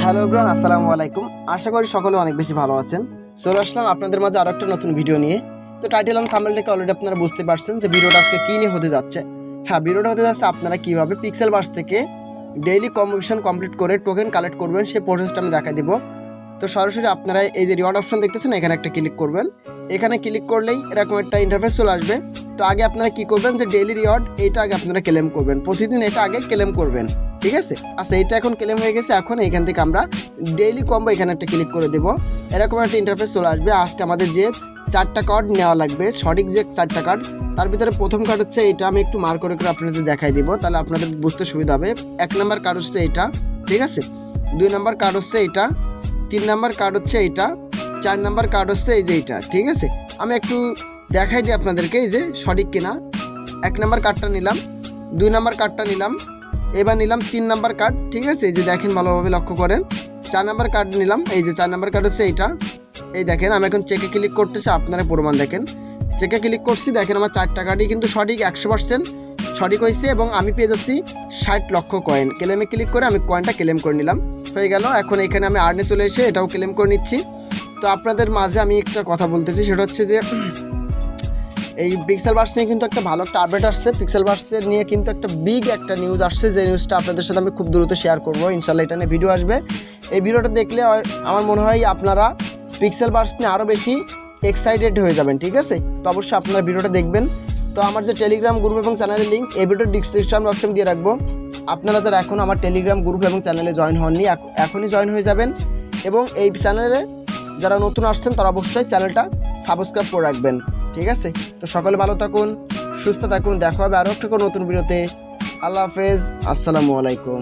Hello everyone, আসসালামু আলাইকুম। আশা করি সকলে অনেক বেশি ভালো আছেন। চলে আসলাম আপনাদের মাঝে আরও একটা নতুন ভিডিও নিয়ে। তো টাইটেল এবং থাম্বনেল থেকে অলরেডি আপনারা বুঝতে পারছেন যে ভিডিওটা আজকে কী নিয়ে হতে যাচ্ছে। হ্যাঁ, ভিডিওটা হতে যাচ্ছে আপনারা কীভাবে পিক্সেলভার্স থেকে ডেইলি কম্পিটিশন কমপ্লিট করে টোকেন কালেক্ট করবেন সেই প্রসেসটা আমি দেখাই দেবো। তো সরাসরি আপনারা এই যে রিওয়ার্ড অপশন দেখতেছেন এখানে একটা ক্লিক করবেন। এখানে ক্লিক করলেই এরকম একটা ইন্টারফেস চলে আসবে। তো আগে আপনারা কী করবেন যে ডেইলি রিওয়ার্ড এইটা আগে আপনারা ক্লেম করবেন, প্রতিদিন এটা আগে ক্লেম করবেন, ঠিক আছে। আচ্ছা, এইটা এখন ক্লেম হয়ে গেছে। এখন এখান থেকে আমরা ডেইলি কম্বো এখানে একটা ক্লিক করে দেবো। এরকম একটা ইন্টারফেস চলে আসবে। আজকে আমাদের যে 4টা কার্ড নেওয়া লাগবে, সঠিক যে 4টা কার্ড, তার ভিতরে প্রথম কার্ড হচ্ছে এইটা। আমি একটু মার্ক করে আপনাদের দেখাই দিব, তাহলে আপনাদের বুঝতে সুবিধা হবে। 1 নাম্বার কার্ড হচ্ছে এইটা, ঠিক আছে। 2 নাম্বার কার্ড হচ্ছে এইটা, 3 নাম্বার কার্ড হচ্ছে এইটা, 4 নাম্বার কার্ড হচ্ছে এই যে এইটা, ঠিক আছে। আমি একটু দেখাই দিই আপনাদেরকে এই যে সঠিক কিনা। 1 নাম্বার কার্ডটা নিলাম, 2 নাম্বার কার্ডটা নিলাম, এবার নিলাম 3 নাম্বার কার্ড, ঠিক আছে। এই যে দেখেন, ভালোভাবে লক্ষ্য করেন। 4 নাম্বার কার্ড নিলাম, এই যে 4 নাম্বার কার্ড হচ্ছে এইটা। এই দেখেন, আমি এখন চেকে ক্লিক করতেছি, আপনারা প্রমাণ দেখেন। চেকে ক্লিক করছি, দেখেন আমার 4টা কার্ডই কিন্তু সঠিক, 100% সঠিক হয়েছে এবং আমি পেয়ে যাচ্ছি 60 লক্ষ কয়েন। ক্লেমে ক্লিক করে আমি কয়েনটা ক্লেম করে নিলাম, হয়ে গেল। এখন এখানে আমি আর্নে চলে এসে এটাও ক্লেম করে নিচ্ছি। তো আপনাদের মাঝে আমি একটা কথা বলতেছি, সেটা হচ্ছে যে এই পিক্সেলভার্স নিয়ে কিন্তু একটা ভালো একটা আপডেট আসছে। পিক্সেলভার্সের নিয়ে কিন্তু একটা বিগ একটা নিউজ আসছে, যে নিউজটা আপনাদের সাথে আমি খুব দ্রুত শেয়ার করবো ইনশাল্লাহ। এটা নিয়ে ভিডিও আসবে। এই ভিডিওটা দেখলে আমার মনে হয় আপনারা পিক্সেলভার্স নিয়ে আরও বেশি এক্সাইটেড হয়ে যাবেন, ঠিক আছে। তো অবশ্যই আপনারা ভিডিওটা দেখবেন। তো আমার যে টেলিগ্রাম গ্রুপ এবং চ্যানেলের লিঙ্ক এই ভিডিওর ডিসক্রিপশন বক্সে আমি দিয়ে রাখবো। আপনারা যারা এখন আমার টেলিগ্রাম গ্রুপ এবং চ্যানেলে জয়েন হননি, এখনই জয়েন হয়ে যাবেন। এবং এই চ্যানেলে যারা নতুন আসছেন তারা অবশ্যই চ্যানেলটা সাবস্ক্রাইব করে রাখবেন, ঠিক আছে। তো সকলে ভালো থাকুন, সুস্থ থাকুন। দেখা হবে আরও একটা নতুন ভিডিওতে। আল্লাহ হাফেজ, আসসালামু আলাইকুম।